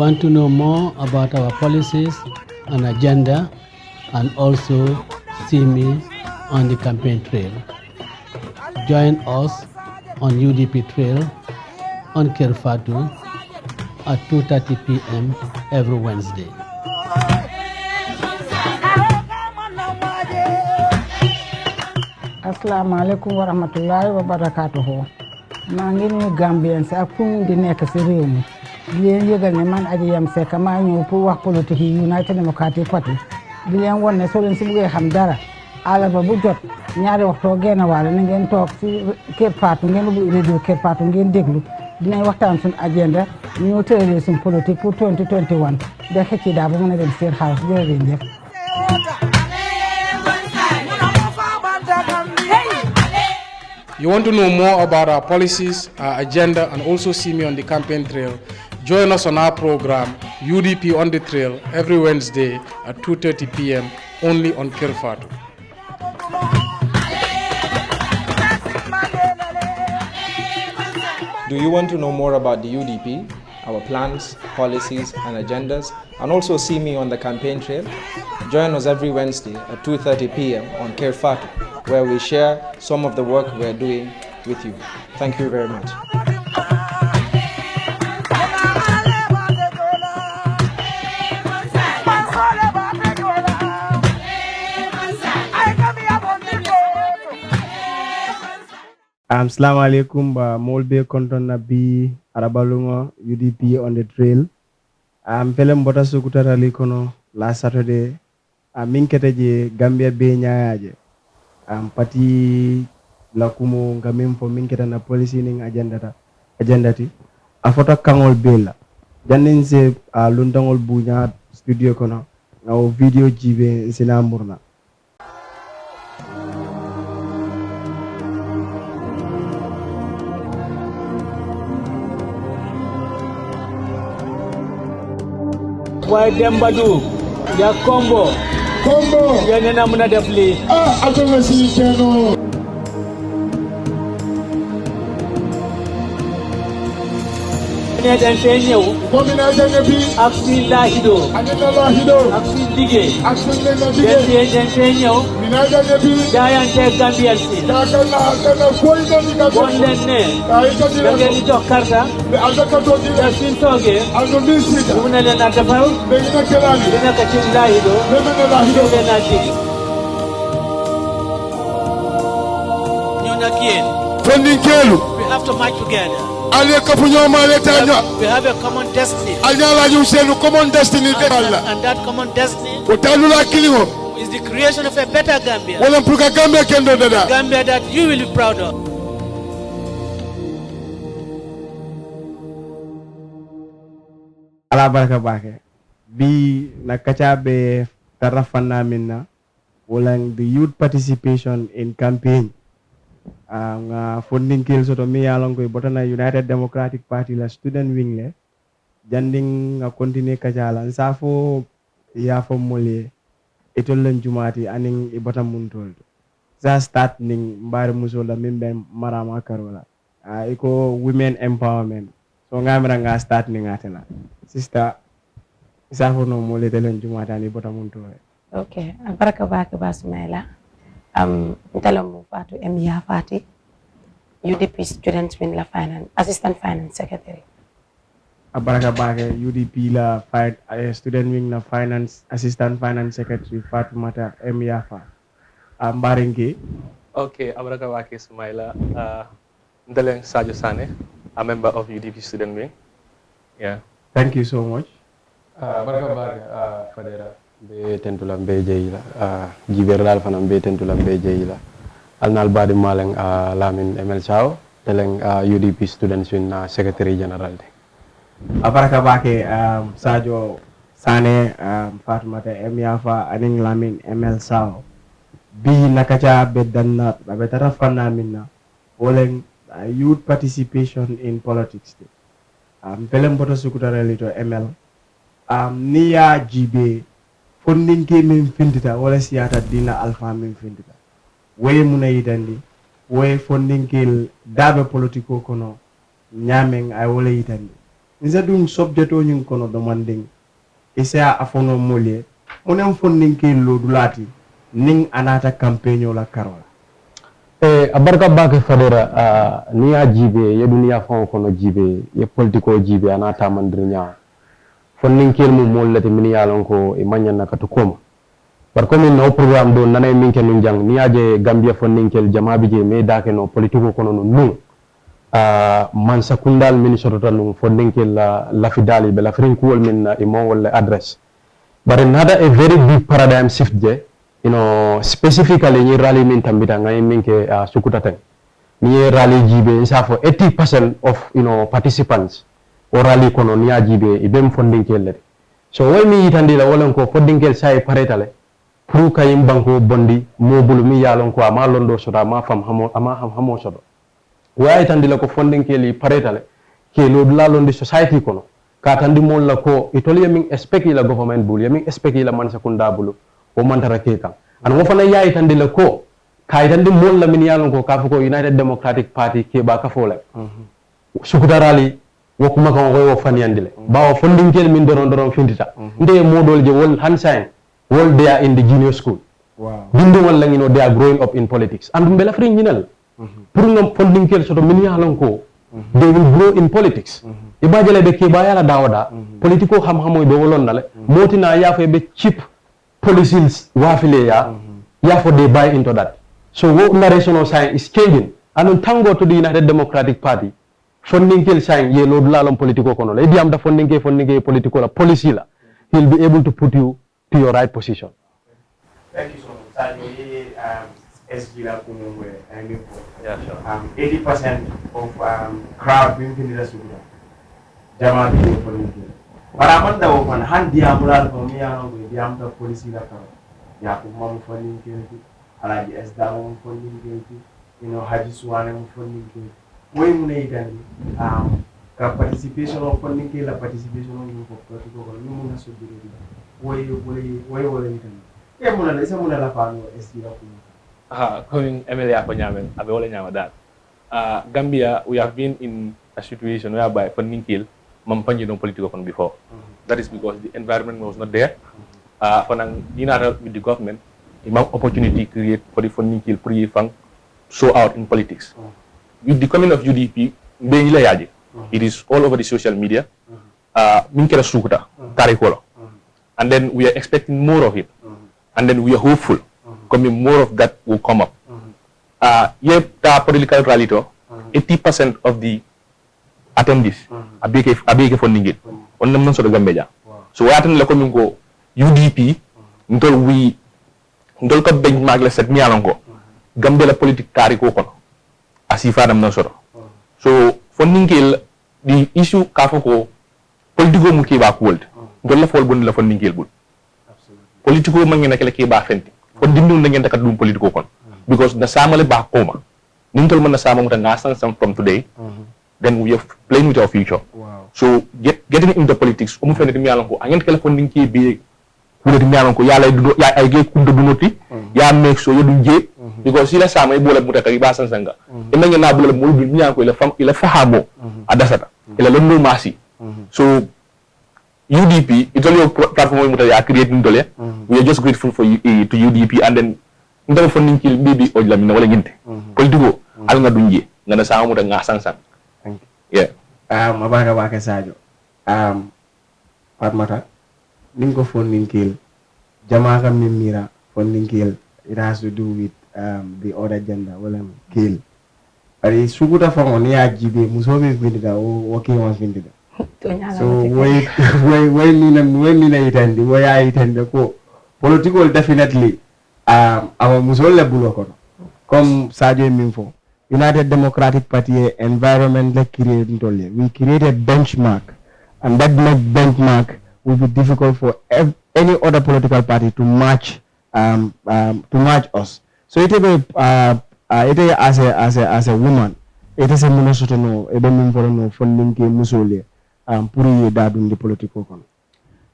want to know more about our policies and agenda and also see me on the campaign trail, join us on UDP Trail on Kerfatu at 2:30 p.m. every Wednesday. Assalamu alaikum wa rahmatullahi wa barakatuhu. maa ngi nuyu Gambien si ak fu ñu di nekk si réew mi di leen yëgal ne man Aji Yam Seck maa ñëw pour wax politique yi United Democratic Party di leen won ne soo leen si bëggee xam dara àllarba bu jot ñaari waxtoo genn wàll na ngeen toog si Kër Fatou ngeen ubbi radio Kër Fatou ngeen déglu dinañ waxtaan suñu agenda ñoo tëralee suñu politique pour 2021 da xëcc daa ba mën a dem State House jërëjëf. You want to know more about our policies, our agenda, and also see me on the campaign trail? Join us on our program, UDP on the Trail, every Wednesday at 2:30 p.m. only on Kerfatu. Do you want to know more about the UDP, our plans, policies, and agendas, and also see me on the campaign trail? Join us every Wednesday at 2:30 p.m. on Kerfatu, where we share some of the work we're doing with you. Thank you very much. Assalamu alaikum ba molbe konton na bi arabalungo UDP on the trail. Pelem bota sukutara likono last Saturday. Minkete je Gambia be nyaaje. Pati lakumo ngamim fo minketa na policy ning agendati afota kangol bela janin se lundangol bunya studio kono ngaw video jibe sina murna. Why Dembadu ya combo ya nena muna defli atoma si cheno ne dan tenyew ko mina jane bi aksi lahido aksi dige den tenyew mina jane bi dayan te Gambia si kana koy ni ka wonnen ne ay ka dira da ngeen jox karta be alda ka to dira da sin toge aldo bi sita mu ne len na defal be ina kelani dina ka ci lahido be mena lahido be na dige ñu nak yeen funding kelu we have to march together. ale kafu nyoma leta We have a common destiny. anyala yu senu common destiny de Allah And that common destiny ko talula kilimo is the creation of a better Gambia. wala pour ka Gambia kendo dada Gambia that you will be proud of. Ala baraka bake bi na kachabe tarafana minna wolang the youth participation in campaign nga funding kill soto mi yalon koy botana United Democratic Party la student wing le janding nga continue kachala safo ya fo mole etol len jumati aning ibota muntol za start ning mbar musola mimbe marama karola iko women empowerment so ngamra nga start ning atena sister safo no mole telen jumati ani bota muntol. Okay, baraka bake basmaila ntalamu fatu Emiya Fati UDP student wing la finance assistant finance secretary. Baraka bake UDP la student wing la finance assistant finance secretary Fatumata Emiya Fa Mbarengi. Okay, baraka bake Sumaila Ndeleng Sajo Sane, a member of UDP student wing. Yeah. Thank you so much. Baraka bake Fadera be tentula be jeyila jiberlal fana be tentula be jeyila alnal badi maleng lamin ML Chao teleng UDP students win secretary general de baraka bake Sadio Sane Fatumata Emiya Fa aning lamin ML Chao bi nakacha be danna be tarafana minna woleng youth participation in politics de pelem boto sukutara lito ML niya jibe funding ke min findita wala siyata dina alfa min findita way muna yitandi way funding ke dabe politiko kono nyamen ay wala yitandi nza dum subject o nyun kono demanding isa afono molie onem funding ke lo dulati ning anata campaign la karola abarka bake fadera ni ya jibe ye duniya fon kono jibe ye politiko jibe anata mandrinya funding ke mu mollete min yalon ko e manyanna katukoma par comme no programme do nanay min ke nun jang ni aje Gambia funding ke jamabi je me dake no politiko kono no man sakundal min sorota num fondinke la fidali be la frinkuol min imo wala address but another a very big paradigm shift je specifically ni rally min tambita ngay minke sukuta ten ni rally jibe insafo 80% of participants o rally kono ni ajibe ibem fondinke le so way mi yitandi la wala ko fondinke say paretale pour kayim banko bondi mobulu mi yalon ko ama londo soda ma fam hamo sodo way tandi la ko funding ke li paretale ke lo la londi society kono ka tandi mon la ko itoli min expect la government bul yamin expect la man sakunda bulu o man tara ke kan an wo fana yayi tandi la ko kay tandi mon la min yalon ko ka ko United Democratic Party ke ba ka fole sukudarali wokuma kan wo fani andile bawo funding ke min doron findita nde modol je wol hansain wol they are in the junior school wow bindu wala ngino they are growing up in politics and mbela fri nyinal pour ngam funding kel soto min yalon ko they will grow in politics ibajale be ke ba yala dawada politiko xam-xamoy be wolon dale motina ya fa be cheap policies wafile ya for they buy into that so what narration of science is changing and tango to the United Democratic Party funding kel science ye lo lalom politiko kono le diam da funding ke politiko la policy la he'll be able to put you to your right position. Thank you so much. SG la kumwe yeah, sure. 80% of crowd being in the Sudan. Jama bi ko ni. Para man da wo man han dia mulal ko mi yano be diam ta policy la ka. Ya ko mam fo ni ke alaji es da mo fo ni ke haji suwane mo fo ni ke. Moy mu ne idani ka participation of funding ke la participation of ko ni mu na so dire. Way idani. E mo na isa mo na la pa no SG la kumwe. Coming Emilia Panyamen, Abeola Nyama that. Gambia, we have been in a situation whereby funding kill Mampanji no political fund before. That is because the environment was not there. With the government, the opportunity create for the funding kill pre fund show out in politics. With the coming of UDP, it is all over the social media. Minkera Sukuta, Tarikolo. And then we are expecting more of it. And then we are hopeful. Coming more of that will come up. The political rally, 80% of the attendees are big funding it. On them, so the Gambia. So what happened? Coming go UDP until we until the benchmark let's set me along go. Gambia political carry go on. As if I'm not sure. So funding kill the issue kafoko political muki ba world. Don't fall bun la funding kill bun. Political mangena kele ke ba fenti. Kon dindu na ngeen takat dum politiko kon because na samale ba koma nintol man na sama muta ngasan some from today then we are playing with our future. So getting into politics umu fene mi yalon ko angen telephone ninki be kude mi yalon ko yala du ya ay ge kundu dunoti ya make so yodu je because sila sama bola muta kay basan sanga e ma ngena bola mul bi mi ko ila fahamo adasata ila lonu masi so UDP, it's only a platform we are creating. We are just grateful for to UDP and then the funding kill maybe or la mina wala nginte. Politiko al nga dunje ngana sa amu da nga sansan. Thank you. Yeah. Mabaka wake Sadio. Fatmata ningo funding kill. Jamaka mimira funding kill. It has to do with the other gender wala kill. Ari sukuta fango ni ajibe musobe bindida o working on bindida. So when itandi why itandi ko political definitely our musolle bulo ko comme Sadio Minfo United Democratic Party environment la create ntolle we created benchmark and that benchmark will be difficult for any other political party to match us so it as a woman it is a munosoto no ebe Minfo no funding ke musole pour dadum di politiko kon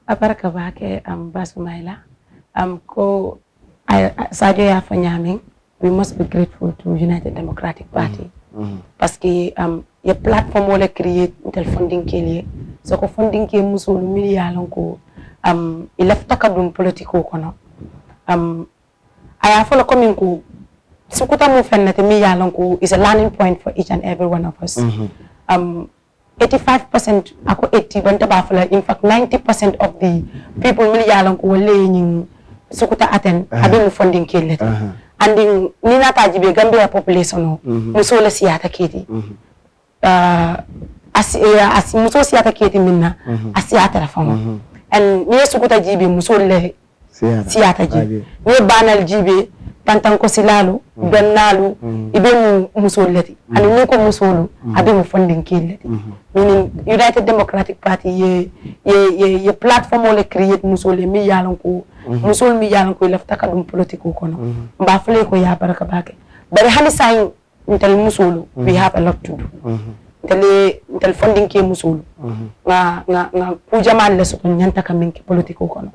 abaraka bake Basumaila ko Sadio ya fanyaming we must be grateful to United Democratic Party parce que ye platform wala create intel funding ke lié so ko funding ke musulu mi yalon ko ilafta kadum politiko kono aya folo komin ko sukuta mu fennete mi yalon ko is a learning point for each and every one of us 85% ako 80 banta ba fala in fact 90% of the people mi yalon ko wale nyin sukuta aten abi mu funding ke let anding ni nata jibe Gambia population musole siyata kiti as muso siyata kiti minna asiyata la fama and ni sukuta jibe musole siyata jibe ni banal jibe tantan ko silalu bennalu ibe mu musolati and ni ko musolu abe mu funding kelati meaning United Democratic Party ye platform ole create musole mi yalon ko musol mi yalon ko lafta kadum politiko kono mba fle ko ya baraka bake bari hani say intel musolu we have a lot to do intel funding ke musolu nga ku jamal le so nyanta kamin ke politiko kono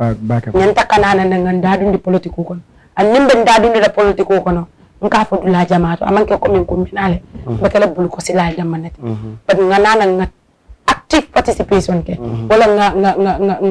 nyanta kanana nga ndadu ndi politiko kono an nimbe ndadu ndi politiko kono nka fo dula jamato amanke ko min ko minale bakala bul ko sila jamanati but nga nana nga active participation ke wala nga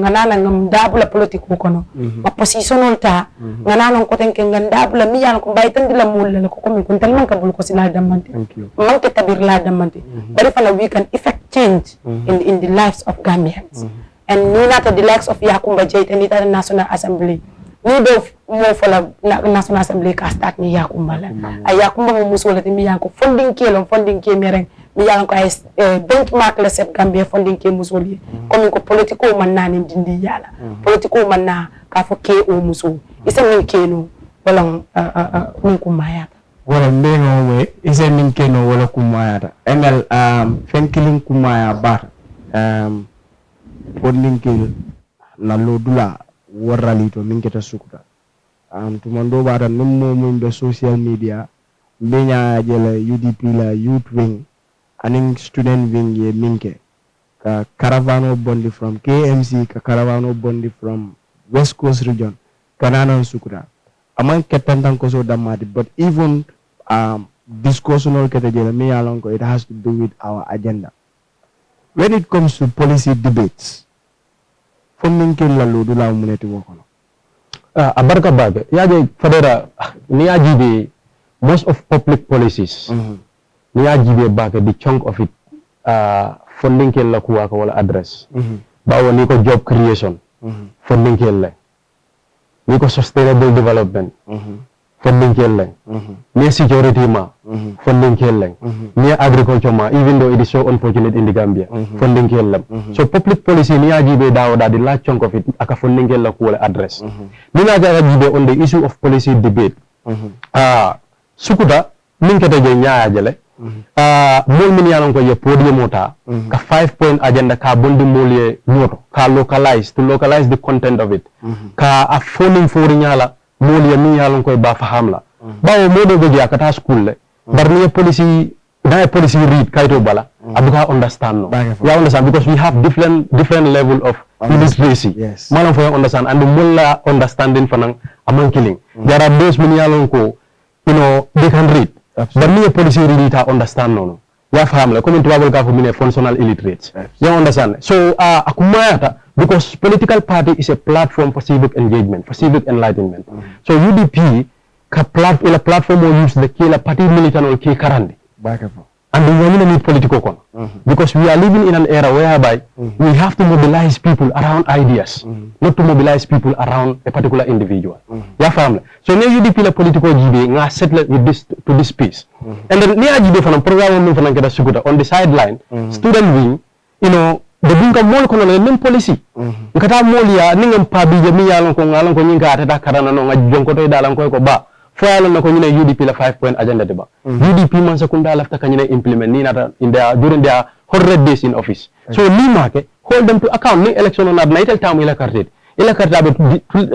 nana nga ndabula politiko kono ma position ta nga nana ko tenke nga ndabula mi yalla ko baytan dila mulla ko min ko tal man ka bul ko sila jamanti man ke tabir la jamanti bari fala we can effect change in the lives of Gambians and ni nata the likes of Yakumba Jaita ni ta National Assembly ni do mo fala National Assembly ka start ni Yakumba la ay Yakumba mo musola mi yanko funding ke mereng mi yanko ay benchmark la set Gambia funding ke musoli comme ko politiko man nani dindi yala politiko man na ka fo ke o muso isa min keno wala min ko mayata wala mengo we isa min keno wala ko mayata engal fenkilin ko maya bar funding ke na lodula warralito min keta sukuta tumando bata nummo mum be social media benya jela UDP la youth wing aning student wing ye minke ka caravano bondi from KMC ka caravano bondi from West Coast region kananan sukuta aman ketantan ko so damati but even discussional keta jela me along it has to do with our agenda when it comes to policy debates funding ke la lodu la muneti wokono abarka babe yaje fadera ni ajibe most of public policies ni ajibe baake the chunk of it funding ke la kuwa ko wala address bawo ni ko job creation funding ke la ni ko sustainable development funding ke la ni security ma funding ke la ni agriculture ma even though it is so unfortunate in the Gambia funding ke la so public policy ni ajibe dawo da the large chunk of it aka funding ke la ko wala address ni na ga ajibe on the issue of policy debate sukuta min kete je nyaa jele mol min yanon ko ye podium mota ka 5-point agenda ka bondi mol ye nyoto ka localize the content of it ka a funding for nyala mol ye min yanon ko ba fahamla bawo modo go ya kata school le bar ni policy read kaito bala abuka understand no ya understand because we have different level of literacy malam fo understand and mulla understanding fanang among killing there are those min yanon ko you know they can read but me policy really ta understand no ya faham la comme tuwabul ka fo mine functional illiterates you understand so akumayata because political party is a platform for civic engagement for civic enlightenment so UDP ka platform will use the kila party militant or ki karandi and we need political con because we are living in an era whereby we have to mobilize people around ideas not to mobilize people around a particular individual ya family so ne UDP la political jibe nga settle with this to this piece and then ne ajibe fanam program mo fanam keda sukuta on the sideline student wing you know the binka mol kono le même policy ngata molia ningam pabi je mi yalon ko ngalon ko nyinga tata karana no ngajon ko to dalan ko ba fayal na ko nyine UDP la 5-point agenda deba UDP man sakunda lafta kanyine implement ni nata in their during their 100 days in office so ni make hold them to account ni election on na itel tam ila carte be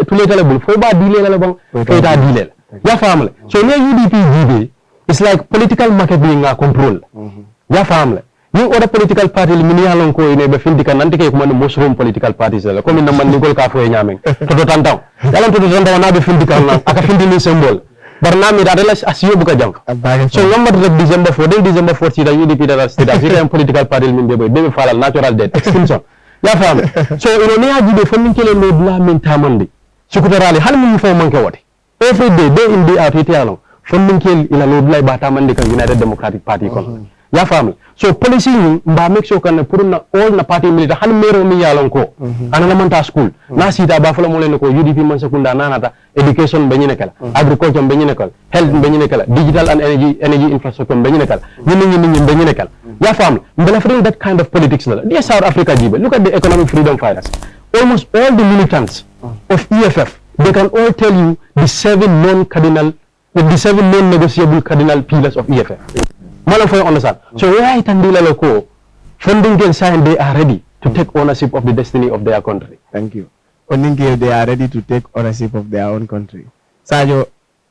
to letalable fo ba dile la bon fo ta dile ya famle so ni UDP jibe it's like political marketing nga control ya famle ni other political party min yalon ko ine be findi kan nantike ko man mushroom political parties la comme na man ni gol ka fo e nyamen to tantaw yalan to tantaw na be findi kan aka findi ni symbol barnami da rela asiyo buka jang so number December 4 sida UDP da sida sida political party min be falal natural death extinction ya fam so ne ajibe fondin kele no dula min tamande sikutarali hal mun fo manke wote every day in day out yalo fondin kele ila no dula ba tamande kan United Democratic Party kon ya fam so policy ni mba make sure kan pour na all na party milita hal mero mi yalon ko ana manta school na sita ba fala mo len ko UDP man sekunda nanata education be nyine kala agriculture be nyine kala health be nyine kala digital and energy infrastructure be nyine kala ñi be nyine kala ya fam mbela freeing that kind of politics na dear South Africa jibe look at the economic freedom fighters almost all the militants of EFF they can all tell you the seven non-negotiable cardinal pillars of EFF Malam for you understand. So where it and Loko funding can sign they are ready to take ownership of the destiny of their country. Thank you. Funding they are ready to take ownership of their own country. Sajo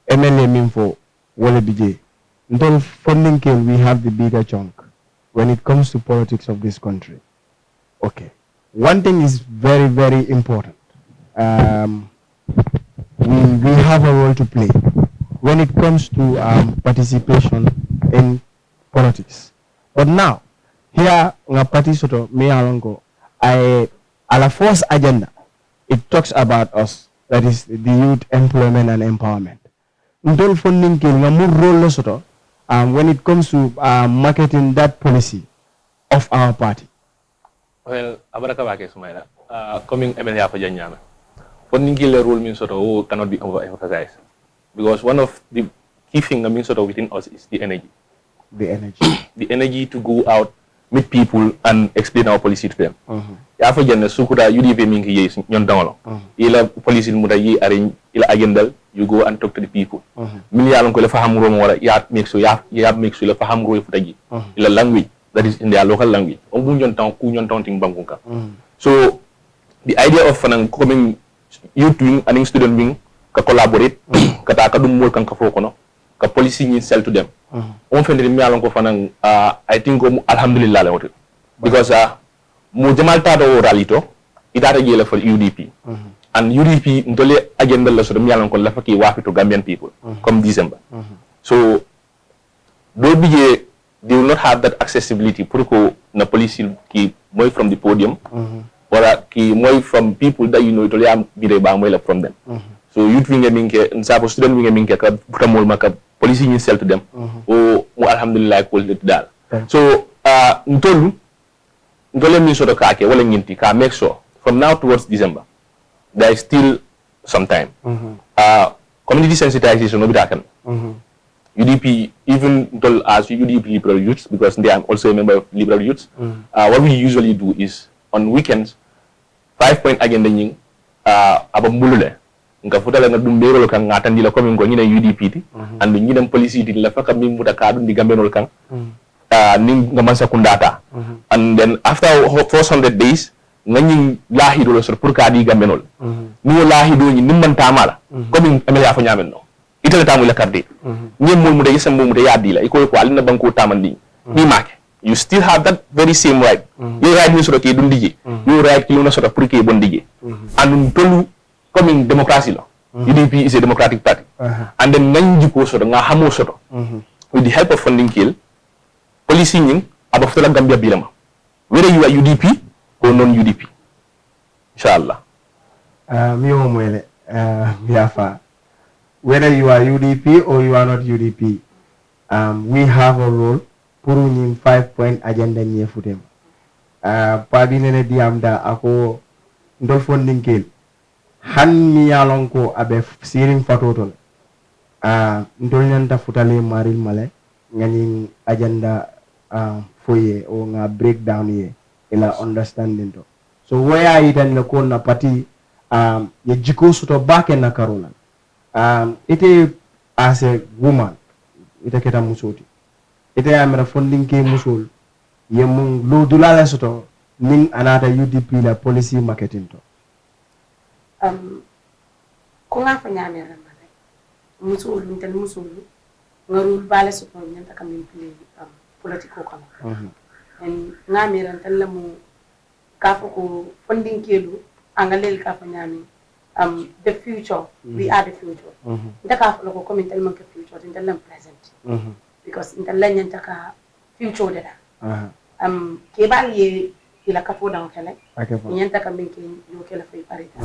MLA Mimfo Wole DJ. Until funding came, we have the bigger chunk when it comes to politics of this country. Okay. One thing is very, very important. We have a role to play when it comes to participation in politics. But now, here nga party soto me alongo ala force agenda. It talks about us, that is the youth employment and empowerment. Ndol funding ke nga mo role soto when it comes to marketing that policy of our party. Well, abaraka wake Sumaila. Coming MLA for Janyama. Funding ke role means soto cannot be overemphasized because one of the key things means soto within us is the energy. The energy to go out, meet people, and explain our policy to them. Ya for jenne sukuda UDP mingi ye nyon dangolo. Ila policy muda ye arrange ila agenda you go and talk to the people. Min ya lon ko la faham ro mo wala ya make so ya make so la faham ro futaji. Ila language that is in their local language. On bu nyon tan ku nyon tan ting bangunka. So the idea of coming youth wing and student wing ka collaborate kata ka dum mol kan ka foko no ka policy ni sell to them. On fait mi alon ko fanan I think alhamdulillah la wote because mo jamal ta do ralito idata jela for UDP and UDP ndole agenda la so mi alon ko la faki wafito Gambian people comme December so do bije they will not have that accessibility pour ko na police ki moy from the podium or ki moy from people that you know to am bire ba moy la from them so youth winge minke nsabo student winge minke ka butamol maka police ni sell to them o mo alhamdulillah ko le dal so ndole mi so do ka ke wala nginti ka make sure from now towards December there is still some time community sensitization no be that can UDP even though as UDP liberal youths because they are also a member of liberal youths what we usually do is on weekends 5-point agenda nying abambulule nga futala na dum berol kan ngatandi la comme ngo ñine UDP ti and ñi dem police di la faka mi muda ka dum di gambenol kan ni nga man sakundata and then after 400 days nga ñi lahido lo sur pour ka di gambenol ni lahido ñi nimman tamala comme amela fa ñamen no itala tamu la carte ñi mol mu de yesam mu de yadi la iko ko alina banko tamandi ni make you still have that very same right you right ni sur ke dum digi you right ki lu na sur pour ke bon digi and tolu coming democracy law. UDP is a democratic party. And then nanjiko soto nga hamo soto. With the help of funding kill, policing above the Gambia bilama. Whether you are UDP or non-UDP. Inshallah. Whether you are UDP or you are not UDP, we have a role purunin 5-point agenda nye futem. Pabinene diamda ako ndol funding kill. Han mi yalon ko abe siring fatotol ndol nyanta futale maril male ngani agenda foye o nga breakdown ye ila understanding to so where itan la ko na party ye jiko suto bake na karona ite as a woman ite keta musoti ite amera funding ke musul ye mun lo dulala suto ning anata UDP la policy marketing to ko nga fa ñamela ma rek musulu ntel musulu ngarul bale su ko ñanta kam play politiko kam en ngamira tan la mu ka fa ko funding kelu angalel ka fa ñami the future we are the future ndaka fa ko comme tel man ka future tel lam present because intel la ñanta ka future de da ke bal ye ila kafo dan kele akefo nyenta ka min ke yo kele fay parita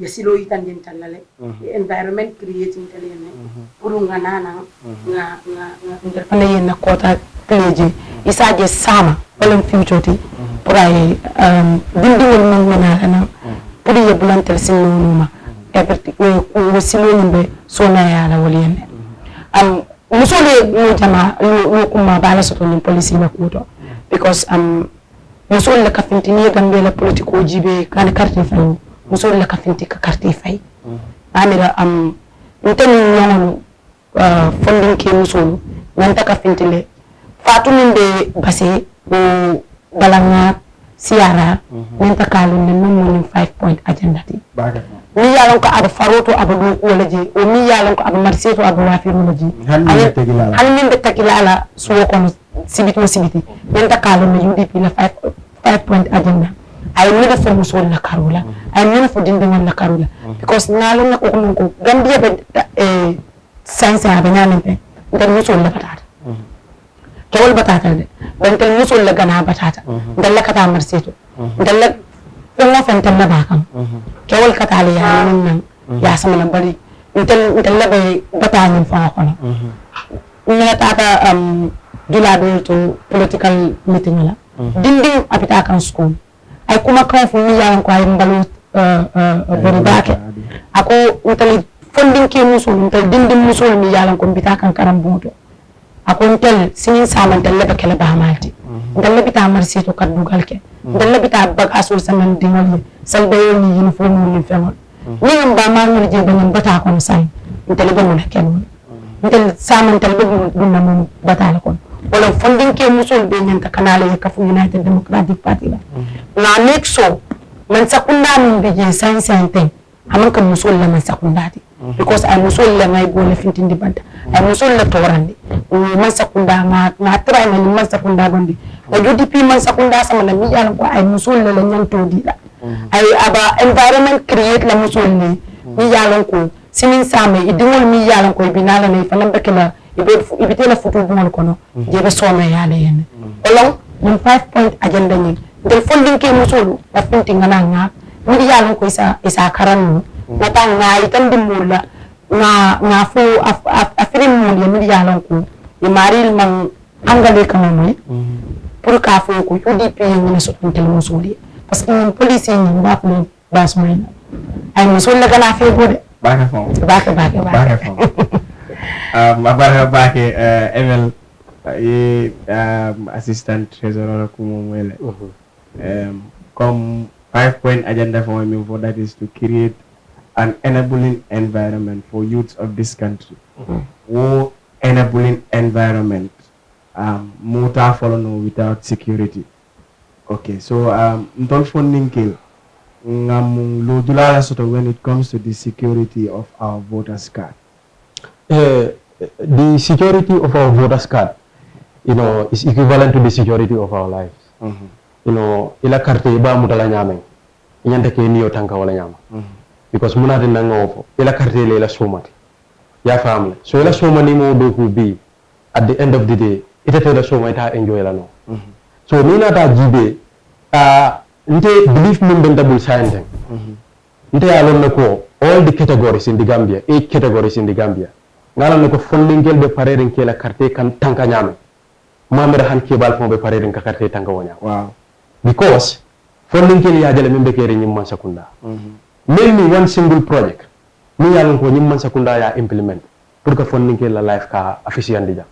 ya silo itan din tanale environment creating tele ne puru ngana nga interpane yen na kota pleje isaje sama wala future ti pour ay dindingol man manala na pour yebulantel sinoma everti ko silo nimbe sona yala wali yen musole mo jama no kuma bala soto ni police ba kuto because musole la kafintini gambe la politiko jibe kan carte fay musole la kafinti ka carte fay amira ntani nyano funding ke musole nanta kafintile fatu minde base o balanga siara nanta kalu ne non 5 point agenda ti mi yalon ko aba faroto aba do wala je o mi yalon ko aba marseto aba wafiru la ji han min be takilala so ko sibiti nanta kalu ne UDP la 5 point agenda ay mi da fo musol la karula ay mi fo dindingal la karula because nalo na ko Gambia be science aba nyamente ndar musol la patata kewol batata de bantal musol la gana batata ndalla kata marseto ndalla ko fental la bakam kewol kata le ya nan ya sama na bari ndalla be batani fa ko na tata dula to political meeting la dinding apita kan school ay kuma kan fu mi yalan ko ay mbalu bari bake ako utali funding ke musul ntal dinding musul mi yalan ko bita kan karam buto ako ntel sinin saman dalla be kala ba malti dalla bita marsi to kaddu galke dalla bita bag asul sanan dingol salbe ni uniform ni femol ni ngam ba ma ngol je banen bata ko sai ntel be mun ken ntel saman tel be dunna mun bata la kon wala funding ke musul be nyanka kanale ka fu United Democratic Party la na make so man sakunda min be je science thing aman ka musul la man sakundati because ay musul la ngay bole fintindi banta ay musul la torandi man sakunda nga try na man sakunda gondi o UDP man sakunda sama na mi yalan ko ay musul la nyanto di la ay aba environment create la musul ni mi yalan ko sinin same idingol mi yalan ko binala ne fanam bekela ibitela futu bungol kono jebe soma yale yen olong mun 5 point agenda ni del funding ke musul la finti ngana nga mi yalan ko isa karan nata nga itan dimula nga fu afirin mo ya mi yalan ko e maril man angale kama moy pour ka fu ko UDP ni so tel musuli parce que mon police ni ba ko bas moy ay musul la gana fe gode baka fo Mabara Bake Emel assistant treasurer kumumwele come 5 point agenda for me for that is to create an enabling environment for youths of this country. Wo enabling environment muta follow no without security. Okay, so ntol funding kill ngam lo dulala soto when it comes to the security of our voters card. The security of our voters card, is equivalent to the security of our lives. Ila carte ba mutala nyame. Inyanta ke niyo tanka wala nyama. Because muna de nanga ofo. Ila carte le ila somati. Ya family. So ila soma ni mo do ku be at the end of the day, ita te ila soma ita enjoy la no. So nina ta jibe nte belief mun ben double science. Nte alon na ko all the categories in the Gambia, 8 categories in the Gambia. Ngalam ko funding gel be pareren ke la carte kan tanka nyame mamere han ke bal fon be pareren ka carte tanka wonya wow because funding gel ya jale membe kere nyim man sakunda même one single project mi yalon ko nyim man sakunda ya implement pour que funding gel la life ka efficient dija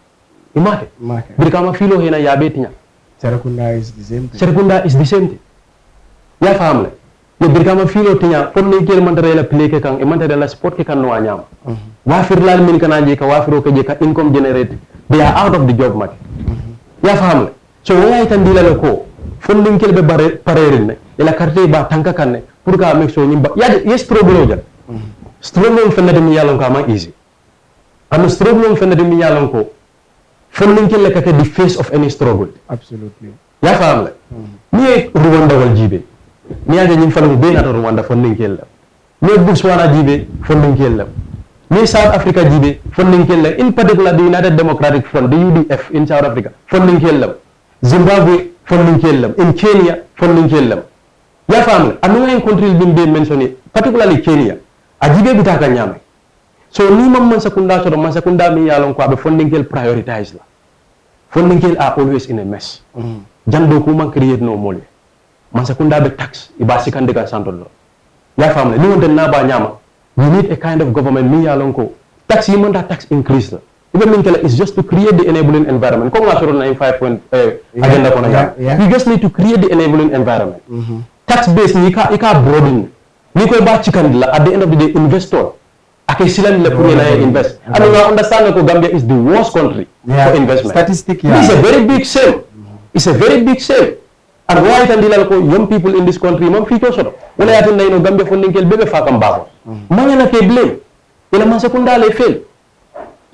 imate bir kama filo hena ya betinya Serekunda is the same thing ya famle le bir kama filo tinya funding gel man dara la play ke kan e man dara la sport ke kan no anyam wafir lal min kana je ka wafiro ke je ka income generate they are out of the job mate ya faham so wala itan dilala ko funding kelbe bare parerin ne ila carte ba tanka kanne pour ka make so nyimba ya yes problem jal problem fenna de mi yalon ka ma easy am problem fenna de mi yalon ko funding kel ka the face of any struggle absolutely ya faham ni Rwanda wal jibe ni ade nyim falu be na Rwanda funding kel ni Botswana jibe funding kel ni South Africa jibe funding kella in particular the United Democratic Front the UDF in South Africa funding kella Zimbabwe funding kellam in Kenya funding kellam ya famle anu ngay country bin be mentionné particularly Kenya ajibe bitaka nyame so ni man sakunda mi yalon ko abe funding kel prioritize la funding kel are always in a mess jando ko man create no mole man sakunda be tax ibasi kan de kan santolo ya famle ni wonde na ba nyama we need a kind of government mi yalon ko tax yi manda tax increase la even Minkela is just to create the enabling environment. Come on, in 5 point agenda. We just need to create the enabling environment. Tax base ni ka broaden. Ni ko ba chicken la at the end of the day investor. Ake silan le pour na invest. And we understand that Gambia is the worst country for investment. Statistic. It's a very big shame. It's a very big shame. And why can dilal ko young people in this country man fito soro. Wala yatin na Gambia funding kel bebe fa kam bako. Manya na ke blame. Ila man sekunda le fail.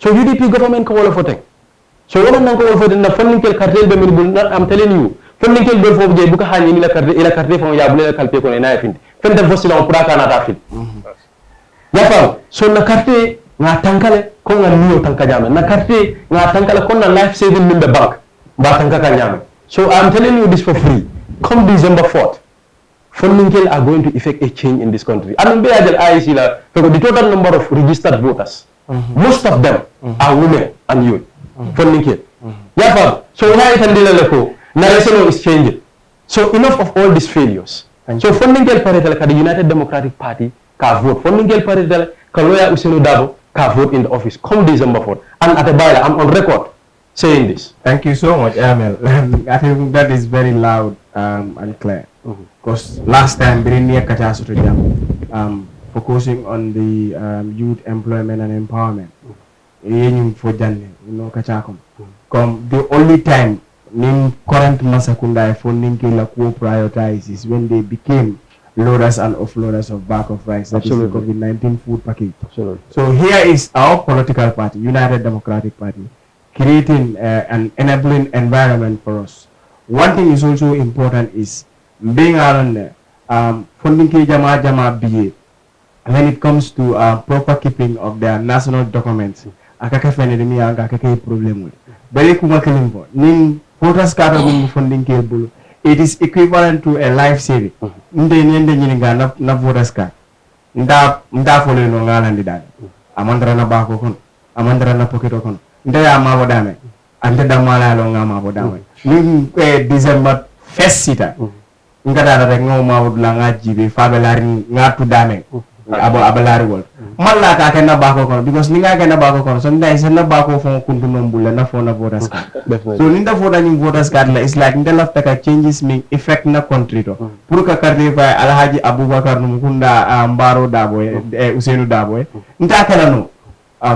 So UDP government ko wala fotek. So wala nang ko wala fotek na funding kel cartel be min bul I'm telling you. Funding kel bol fofu je buka hani ni la cartel fon ya bul la calpe ko na fin. Fen de vosi la pura kana ta fin. Ya fam. So na cartel nga tankale ko nga niyo tanka jame. Na cartel nga tankale ko na life saving min be bank. Ba tanka ka nyame. So I'm telling you this for free. Come December 4th. Funding kel are going to effect a change in this country. And be ajal IEC la the total number of registered voters. Most of them are women and youth. Funding kel. Yeah, fam. So why can the narration is changing? So enough of all these failures. So funding kel parital ka the United Democratic Party ka vote. Funding kel parital ka lawyer Ousainou Darboe ka vote in the office come December 4th. And at the baila, I'm on record saying this. Thank you so much, Amel. I think that is very loud and clear. Because last time, Birinia Kachasu to jam. Focusing on the youth employment and empowerment. For Janne, Kachakom. The only time Nim current Masakunda funding kila prioritize is when they became loaders and offloaders of bag of rice. That is the COVID-19 food package. Absolutely. So here is our political party, United Democratic Party, creating an enabling environment for us. One thing is also important is being around there. Funding ke jama biye. When it comes to proper keeping of their national documents, akaka fenedemi akaka problem. Very kumakelimbo. Ning voters card funding ke bulu. It is equivalent to a life saving. Nde nyinga na voters card. Nda follow no ngala ndidani. Amandra na bako kono. Amandra na pocket kono. Nde ya mabo dame. Ande damala lo ngama mabo dame. Ning December first sita. Ngada rek ngo mabo la ngaji be fabelari ngatu dame. Abalari wol malla ka ken na bako kono because ninga ken na bako kono so ndai sen na bako fon kuntu nombula na fona voters card so ninda foda ni voters card la is like ndel of taka changes mean effect na country to pour ka carte fa alhaji Abubakar num kunda Mbaro Darboe Ousainou Darboe nta kala no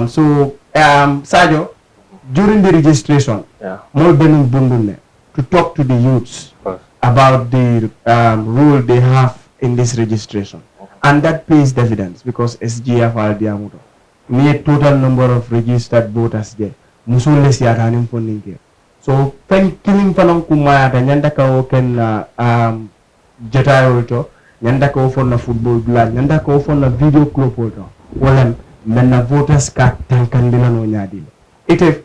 so Sadio during the registration mo benum bundune to talk to the youths about the role they have in this registration. And that pays dividends because SGF Aldiamuto. Me total number of registered voters there. Musul lesi atanim funding here. So pen killing panong kumaya ta nyanda ka ken jetayo to nyanda ka for na football blood nyanda ka for na video club to wala menna voters card tankandila no nyadi. Ite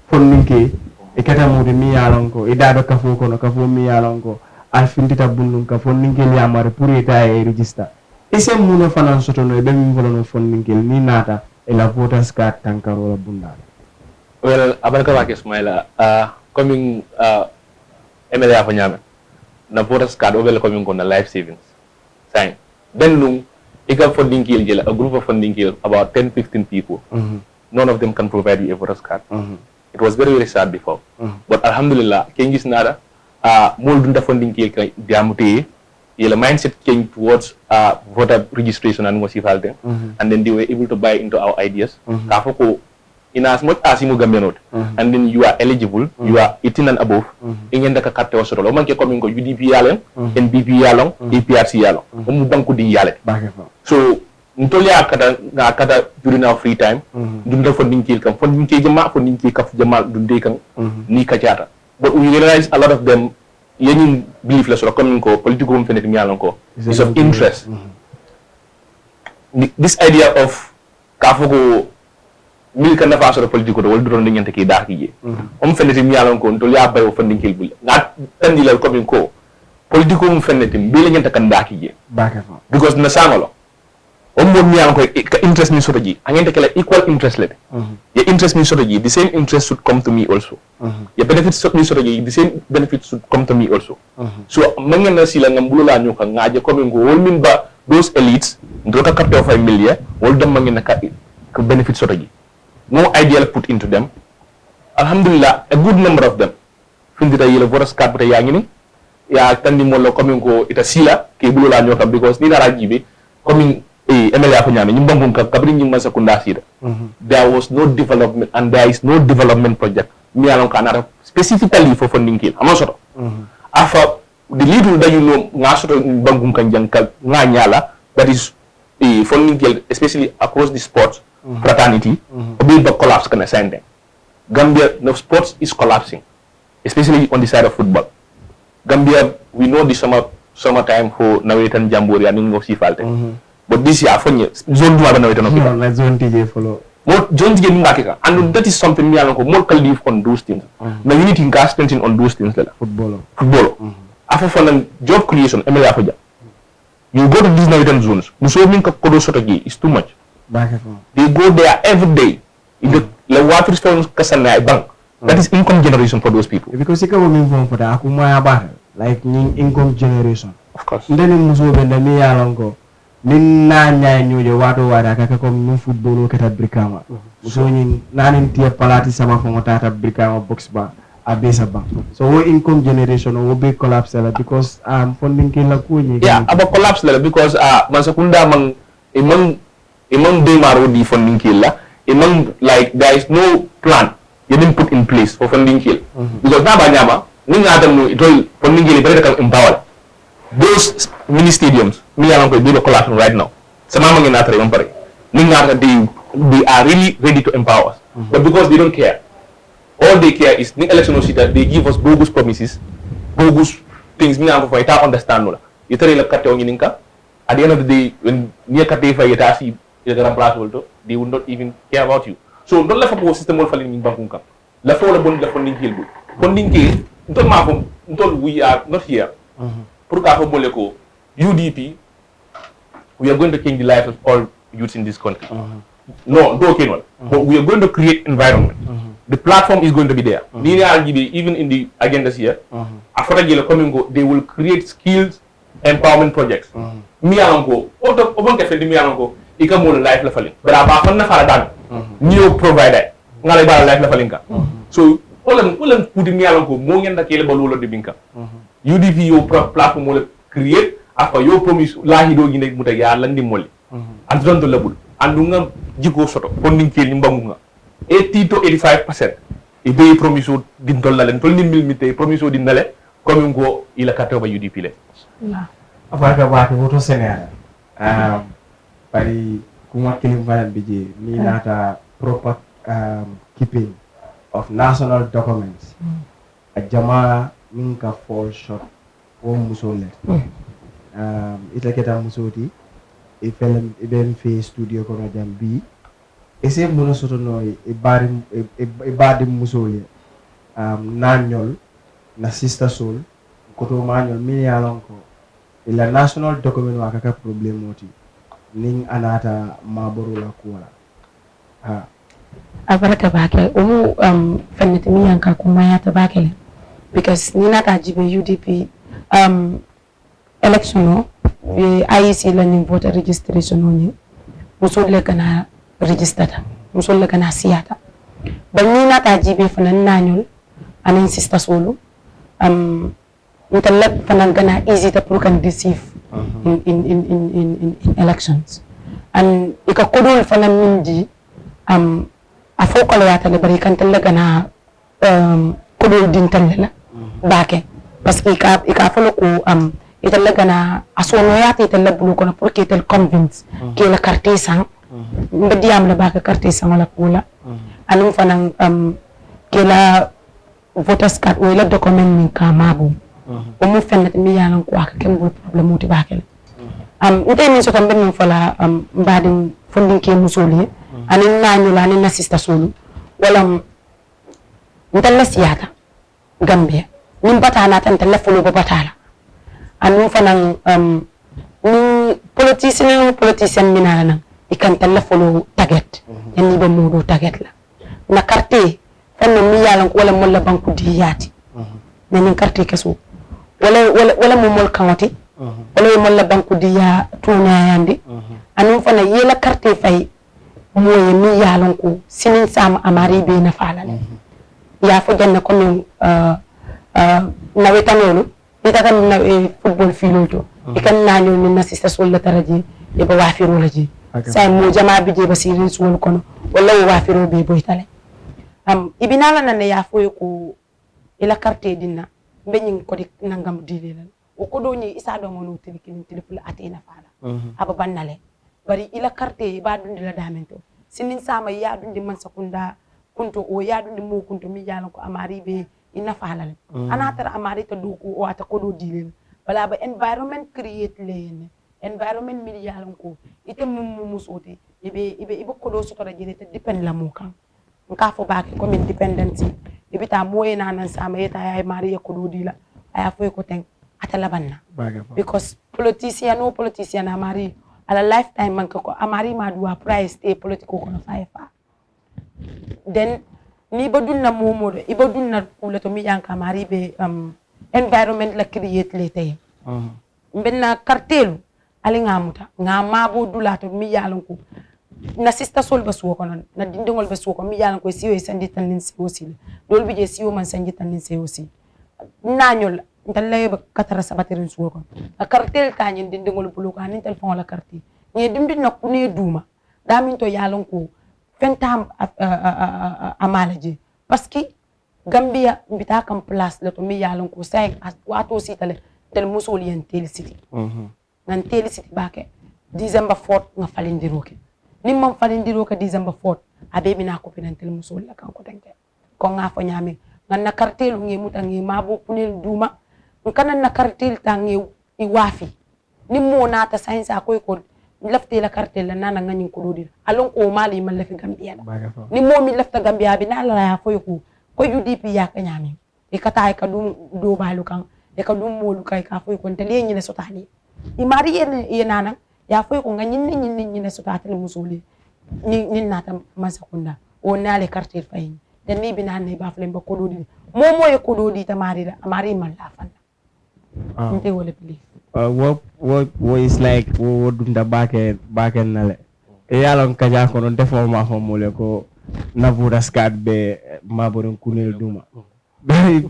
funding ke ikata mudi mi yalonko idado ka fo kono ka fo mi yalonko alfindita bundum ka funding ke yamare pour eta e register. Ese muno fanan soto no be min volono fondingkel ni nata e la voters card tankaro la bunda. Well, abaraka wake Ismaila coming MLA fa nyame na voters card o bel coming on life savings sign then lung ika fondingkel jela a group of fondingkel about 10-15 people. None of them can provide you a voters card. It was very sad before, but alhamdulillah changes nada mol dunda fondingkel ka diamute the mindset came towards voter registration and municipality, and then they were able to buy into our ideas. In as much as you Gambian, and then you are eligible, you are 18 and above. In the Kakate or Soro, man can come in UDP yalong, NBP yalong, APRC yalong, Umubanku di yale. So, Ntolia kata during our free time, dunda funding kill kam, funding kill jama, funding kill kaf jama dunde kan ni kachata. But we realize a lot of them. Yen belief la sort coming ko political fenet mi yalon is of interest. This idea of kafoko mil kan nafa so politiko to wol dron ngente ki darki je fenneti mi yalon ko to ya bayo funding kil bul ngat tandi la ko min ko politiko fenneti bi la ngente kan darki je because na samalo mo mi yalon ko interest min soto ji ngente kala equal interest le ya interest min soto ji the same interest should come to me also ya benefits min soto ji the same benefits should come to me also so mangen na sila ngam bulula nyoka ngaje ko min go wol min ba those elites ndoka kapte of 5 million wol dem mangen na ka benefits soto ji no ideal put into them. Alhamdulillah, a good number of them. Findita yele voras card bata yangini. Ya tandi mollo coming ko ita sila ke bulu la nyoka because ni nara jibe coming MLA ko nyame nyimbangum ka kabri nyimma sekunda sira. There was no development and there is no development project. Mi alon kanara specifically for funding kill. Amasoto. Afa the little that you know ngasoto bangum kan jankal nganyala that is funding kill especially across the sports fraternity, a bit of collapse can ascend them. Gambia, no sports is collapsing, especially on the side of football. Gambia, we know the summertime for Nawetan Jambori and Ingo Sifalte. But this year, zone 2 Nawetan zone TJ follow. More zone TJ Makika, and that is something we are more can live on those things. Now you need to invest on those things. Football. After fun job creation, MLA Afoja. You go to these Nawetan zones, Muslim Kodo Sotogi is too much. They go there every day. In the water stones kasana bank. That is income generation for those people. Because ika women from for that akumaya bar like income generation. Of course. Then in muso benda mi yalongo. Ninna nya nyoje wado wada kaka kom no football kata brikama. Muso nyin nanin tie palati sama fongota ta brikama box ba abesa ba. So wo income generation wo big collapse la because funding kila kunyi. Yeah, about collapse la because masakunda mang among Demaro the funding kill among like there is no plan you didn't put in place for funding kill because now banyama ninga adam no it all funding kill better can empower those mini stadiums me along with the collapse right now sama mangi na tare pare ninga they are really ready to empower us but because they don't care all they care is the election that they give us bogus promises bogus things me along for it understand no la itare la katte ongi ninka at the end of the day when near katte fa yeta si they would not even care about you. So don't let a system of falling in Bankunka. La for the funding hill. Funding hill, until we are not here. Moleko, UDP, we are going to change the life of all youths in this country. No, but we are going to create environment. The platform is going to be there. Even in the agendas here, after they will create skills empowerment projects. Miyango, open cafe di Miyango. Ika mo life la falling berapa fan na fara dan new provider ngale ba life la falling ka so ulam pudi mi yalan ko mo ngeen da kele ba lolo de binka UDP yo platform mo create afa yo promise la hido gi nek muta ya lan di molli andon do labul andunga jiko soto funding kel ni mbangu nga 80 to 85% e be promise din tol la len tol ni mil mité promise din nale comme ngo ila kato ba UDP le apa ka woto Sénégal Pari kuma kilim vayan biji ni nata proper keeping of national documents. A jama minka fall short o musole. Ita kita musoti e film even fi studio ko jam bi ese muno soto noy e bari musole nanyol na sister soul ko to manyol mi yalon ko ila national document wa kaka problem moti ning anata maboro la kuala abaraka bake umu fannati mi yanka kuma ya tabakele because ni nata jibe UDP election no IEC la ni voter registration no musul le kana register musul le kana siyata ba ni nata jibe fanan nanyol anin sister solo intalab fanan gana easy ta pour kan deceive in elections and ika kodol fanan minji a fokala ya tale bari kan talaga na kodol din talela bake parce que ika folo ko italaga na asono ya itala bulu ko na porque tel convince que la carte sang mbadiam la baka carte sang la kula anum fanan que la voters card o la document min ka mabu o mu fennati mi yalan ko aka kembul problem muti bakele nte min so kambe min fala mbadin funding ke musuli anin nañula anin na sista sulu wala ntalla siyata Gambia nim batana tan talla fulu ba batala anu fanan ni politicien minala nan ikan talla fulu target yani be mudu target la na carte fanno mi yalan ko wala molla banku diyati nanin carte keso wala mo mol kawati wala molla banku diya tunya yandi anu fana yela carte fay moye mi yalan ko sinin sama amari be na falale ya fo janna ko min nawetanolu ita na football filo to ikan nanyo min na sista sol la taraji e ba wafiro la ji say mo jama bi je basirin sol kono wala wafiro be boytale ibinala nan ya fo ko ila carte dinna benyin ko di nangam dilelal o ko do ni isa do mono telekin teleful atena fala aba bannale bari ila carte ba dundi la damento sinin sama ya dundi man sakunda kunto o ya dundi mo kunto mi yalan ko amari be ina falale anatar amari to do ko o ata ko do dilel wala ba environment create len environment mi yalan ko ite mum musote ibe ko do so to jere te depend la mo kan nka fo baake ko min dependency ibita moye nanan sama yeta ay mari ko do dila aya fo ko ten atala banna because politician amari ala lifetime man ko amari ma duwa price te political ko no faifa then ni badunna momodo ibadunna kula to mi yanka mari be environment la create lete benna cartel ali ngamuta ngama bo dula to mi yalan ko na sista sol basu ko non na dindingol basu ko mi yalan ko siyo sandi tan nin siyo si dol bi je siyo man sanji tan nin siyo si nañol ndalle ba katara sabatirin suwo ko a cartel kanyin dindingol bulu ka nin telefon la cartel ni dimdi nak ne duma damin to yalan ko fentam amalaji parce que Gambia mbita kam place la to mi yalan ko say wato sitale tel musul yen tel city nan tel city bake December 4 nga falindiroke nimam falindiroke December 4 abe mina ko pinan tel musul la kan ko tanke ko nga fo nyami ngan na cartel ngi mutangi mabo punel duma ngana na cartel tangi I wafi nimmo nata science akoy ko lafte la cartel la nana ngani ko dodi alon ko mali man la fi Gambia ni momi lafta Gambia bi na la ya foy ko UDP ya ka nyami e kata e ka dum do balu kan e ka dum molu kay ka foy ko tele nyine sotali I mari ye nana ya foy ko ngani nyine sotali musuli ni nata masakunda o nale cartel fay den ni bi nan ne ba flen ba ko dodi momo e ko dodi ta mari la mari man la fan nte wala pili what is like wo dunda baken nale e yalon kaja ko non defo ma fo mole ko navura skat be maboron kunel duma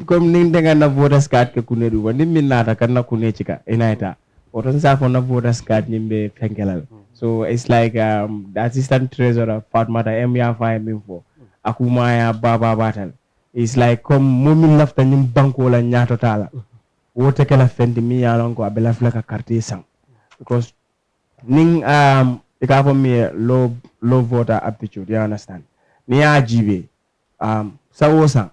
comme ni denga navura skat ke kunel duma ni minata kan na kunel cika inaita oton sa fo navura skat nimbe fenkelal so it's like the assistant treasurer Fatmata ya fa info akuma ya baba batal it's like comme momin lafta nim banko la nyato tala wote kala fendi mi yalon ko abela flaka carte sang because ning ika for me low voter aptitude you understand ni ajibe sawosa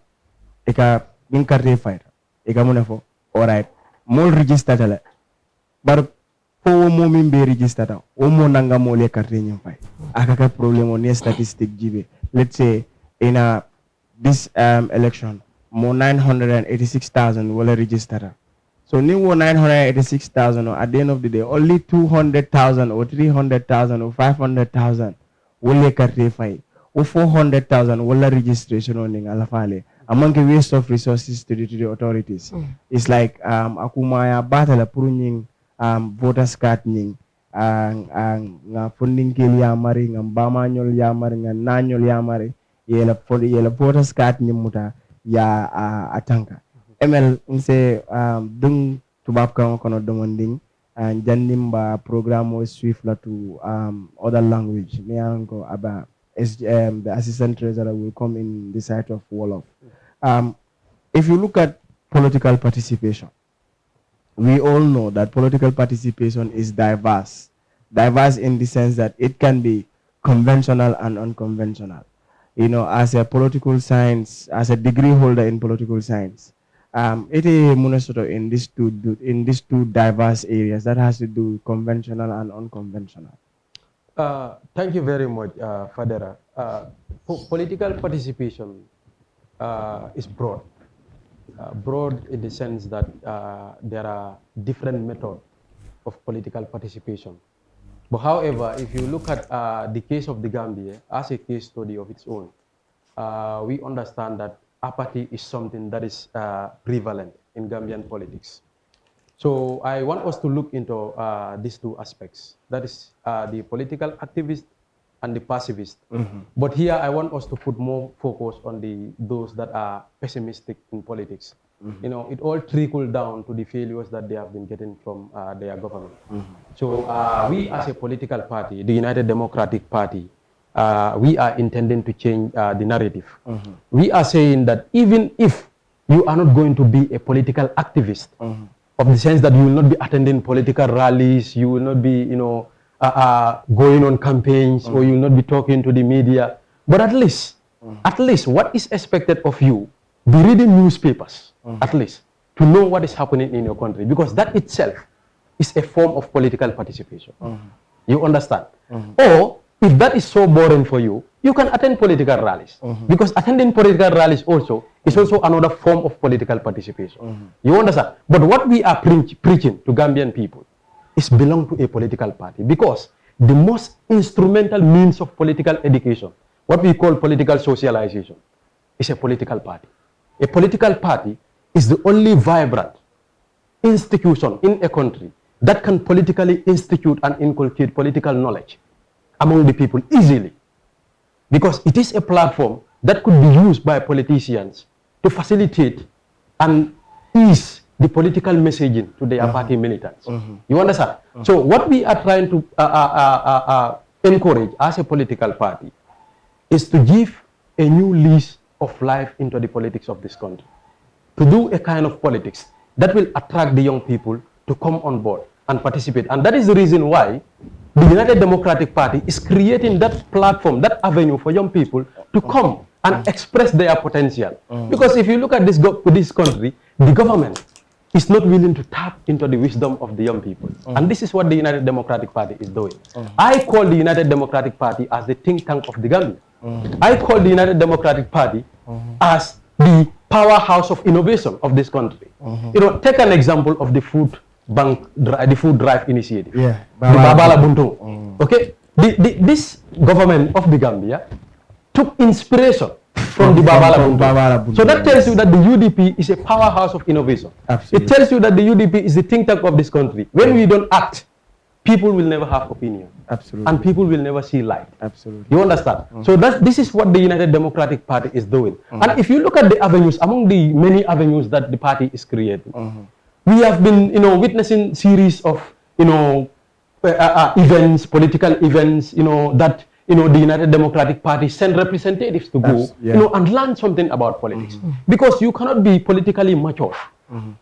ika ning carte fight ika mona fo alright mol register tala bar fo mo min be register ta o mo nanga mo le carte nyim fay aka ka problem on statistic jibe let's say in this election more 986,000 will register. So new 986,000 at the end of the day only 200,000 or 300,000 or 500,000 will carry or 400,000 will registration on alafale among the waste of resources to the authorities. It's like akumaya battle pruning voters card ning nga funding kili yamari nga bamanyol yamari nga nanyol yamari yela voters card nimuta ya atanka ML nse dung tubab kan kono demanding and janimba program was swift la to other language me anko aba the assistant treasurer will come in the site of Wolof. If you look at political participation, we all know that political participation is diverse in the sense that it can be conventional and unconventional. You know, as a political science, as a degree holder in political science, it is Munesoto in these two diverse areas that has to do with conventional and unconventional. Thank you very much, Fadera. Political participation is broad. Broad in the sense that there are different methods of political participation. But however, if you look at the case of the Gambia as a case study of its own, we understand that apathy is something that is prevalent in Gambian politics. So I want us to look into these two aspects. That is the political activist and the pacifist. But here I want us to put more focus on those that are pessimistic in politics. You know, it all trickled down to the failures that they have been getting from their government. So we as a political party, the United Democratic Party, we are intending to change the narrative. We are saying that even if you are not going to be a political activist, of the sense that you will not be attending political rallies, you will not be, you know, going on campaigns, or you will not be talking to the media, but at least what is expected of you, be reading newspapers, at least, to know what is happening in your country, because that itself is a form of political participation. You understand? Or, if that is so boring for you, you can attend political rallies, because attending political rallies also is also another form of political participation. You understand? But what we are preaching to Gambian people is belong to a political party, because the most instrumental means of political education, what we call political socialization, is a political party. A political party is the only vibrant institution in a country that can politically institute and inculcate political knowledge among the people easily, because it is a platform that could be used by politicians to facilitate and ease the political messaging to their party militants. You understand? So what we are trying to encourage as a political party is to give a new lease of life into the politics of this country, to do a kind of politics that will attract the young people to come on board and participate. And that is the reason why the United Democratic Party is creating that platform, that avenue for young people to come and express their potential. Because if you look at this country, the government is not willing to tap into the wisdom of the young people. And this is what the United Democratic Party is doing. I call the United Democratic Party as the think tank of the Gambia. I call the United Democratic Party as the powerhouse of innovation of this country. You know, take an example of the food drive initiative. Yeah, the Babala Buntung. Okay, this government of the Gambia took inspiration from the Babala Buntung. So that tells you that the UDP is a powerhouse of innovation. Absolutely. It tells you that the UDP is the think tank of this country. When we don't act, people will never have opinion. Absolutely. And people will never see light. Absolutely. You understand? So this is what the United Democratic Party is doing. And if you look at the avenues, among the many avenues that the party is creating, we have been, you know, witnessing series of, you know, events, political events, you know, that, you know, the United Democratic Party send representatives to go, you know, and learn something about politics. Because you cannot be politically mature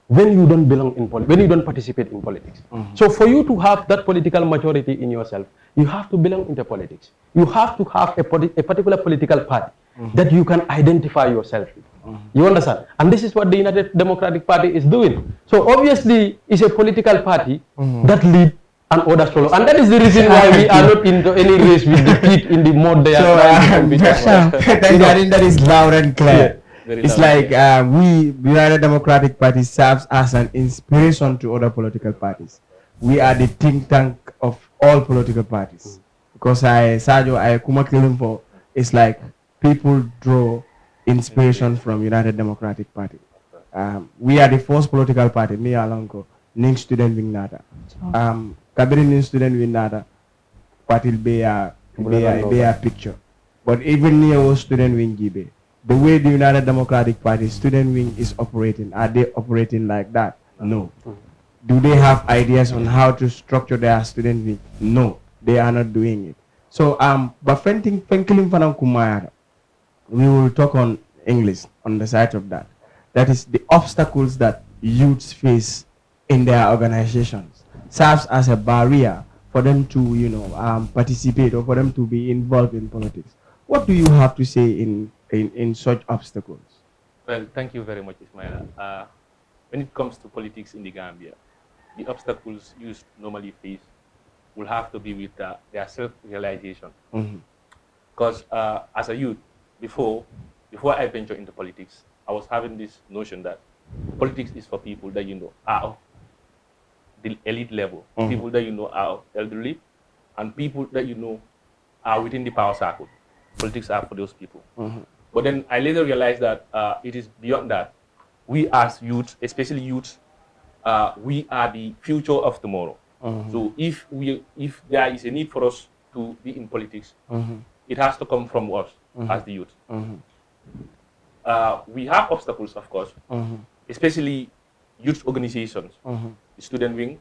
when you don't belong in politics, when you don't participate in politics. So for you to have that political maturity in yourself, you have to belong into politics. You have to have a particular political party that you can identify yourself with. You understand? And this is what the United Democratic Party is doing. So obviously, it's a political party that lead and others follow. And that is the reason why we are not into any race with the pig in the mud they are trying to compete. I think that is loud and clear. It's like we, United Democratic Party, serves as an inspiration to other political parties. We are the think tank of all political parties. Because Sajo, Kumakilimpo, it's like people draw inspiration from United Democratic Party. We are the first political party, me alongo, Ning student wing nada. Kabiri Ning student wing nada, party be a picture. But even near student wing gibe, the way the United Democratic Party student wing is operating, are they operating like that? No. Do they have ideas on how to structure their student wing? No, they are not doing it. So, but we will talk on English on the side of that. That is the obstacles that youths face in their organizations serves as a barrier for them to, you know, participate or for them to be involved in politics. What do you have to say in such obstacles? Well, thank you very much, Ismail. When it comes to politics in the Gambia, the obstacles youth normally face will have to be with their self-realization. Because as a youth, before I venture into politics, I was having this notion that politics is for people that are of the elite level, people that are elderly, and people that are within the power circle. Politics are for those people. But then I later realized that it is beyond that. We as youth, especially youths, we are the future of tomorrow. So if there is a need for us to be in politics, it has to come from us as the youth. We have obstacles, of course, especially youth organizations, the student wing,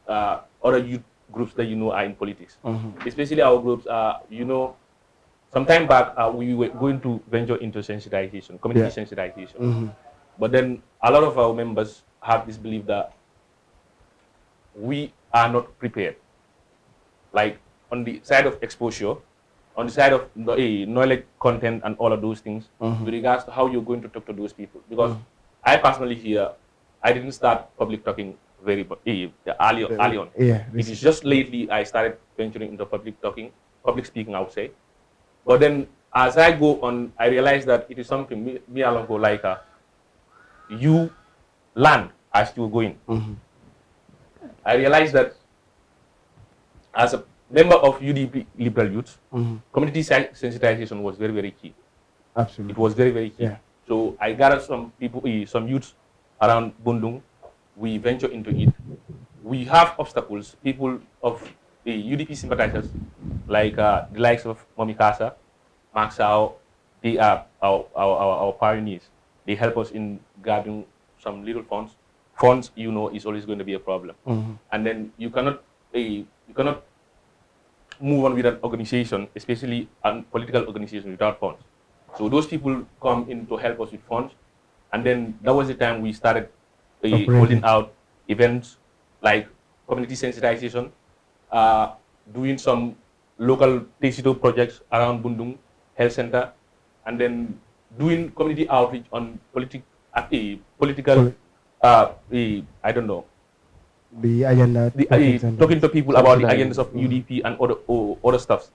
other youth groups that are in politics. Especially our groups, some time back we were going to venture into sensitization, community sensitization. But then a lot of our members have this belief that we are not prepared. Like on the side of exposure, on the side of knowledge content and all of those things, with regards to how you're going to talk to those people. Because I personally I didn't start public talking very early on. It is just lately I started venturing into public speaking, I would say. But then as I go on, I realize that it is something me along go like you learn as you go in. I realized that as a member of UDP Liberal Youth, community sensitization was very, very key. Absolutely. It was very, very key. So I gathered some people, some youths around Bundung. We venture into it. We have obstacles. People of the UDP sympathizers, like the likes of Momi Kasa, Mark Sao, they are our pioneers. They help us in gathering some little funds. Funds, is always going to be a problem. And then you cannot move on with an organization, especially a political organization, without funds. So those people come in to help us with funds. And then that was the time we started holding out events like community sensitization, doing some local TCTO projects around Bundung Health Center, and then doing community outreach on political, I don't know, the agenda, talking to people about the agendas of UDP and other stuff.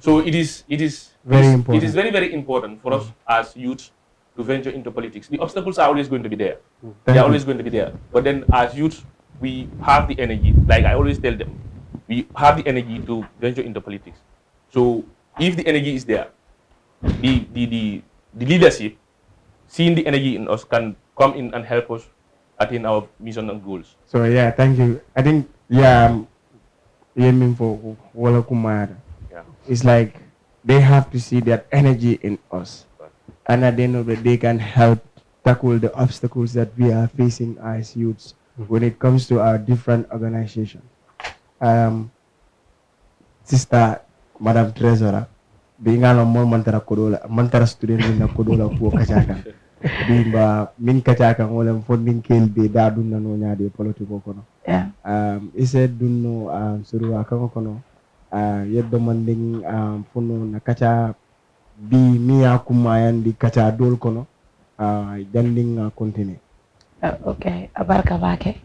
So it is very important. It is very, very important for us as youths to venture into politics. The obstacles are always going to be there. They are always going to be there. But then as youths, we have the energy. Like I always tell them, we have the energy to venture into politics. So if the energy is there, the leadership, seeing the energy in us, can come in and help us attain our mission and goals. So yeah, thank you. I think aiming for Wala Kumara. It's like they have to see that energy in us. And at the end of the day, they can help tackle the obstacles that we are facing as youths when it comes to our different organizations. Sister Madam Treasurer, being a mantara student in the Kodola for Kachaka. Bimba min Kachaka, all funding kill be daduna no nyadi political kono. He said, Duno, Surua Kamokono, yet demanding Funo Nakacha. Bi miya kumayan di kaca dol kono danding continue. Okay, abarka bake.